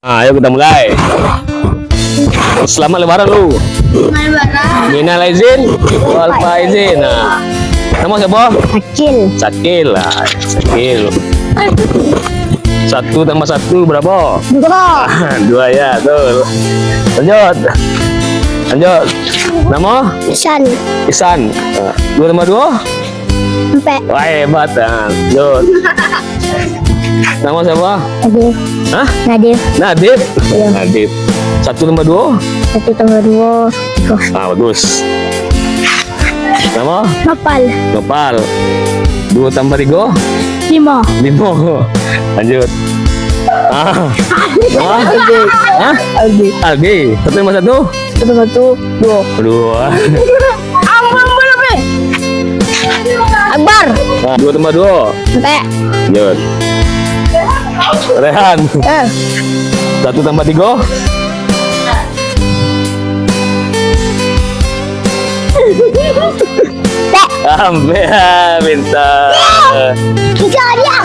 Nah, ayo kita mulai. Selamat lebaran lu. Minal aizin wal faizin. Nah, nama siapa? Akil. Sakil lah, Sakil. 1 tambah 1 berapa? 2. 2 ya, tuh. Lanjut. Lanjut. Nama? Isan. Isan. 2 tambah 2? 4. Wah, hebat. Nah, lanjut. Nama siapa? Nadif. Hah? Nadif. Nadif. Iya. Nadif. 1 tambah 2? 1 tambah 2. 3. Ah, bagus. Nama? Nopal. Nopal. 2 tambah 3? 5. 5. Lanjut. Ah. Nama? Hah? Aldi. Aldi. 1 tambah 1? 1 tambah 2. 2. Abang berapa? Akbar. Nah, 2 tambah 2? 4. Lanjut. Rehan. 1 tambah 3? Sampai pintar. Bisa dia.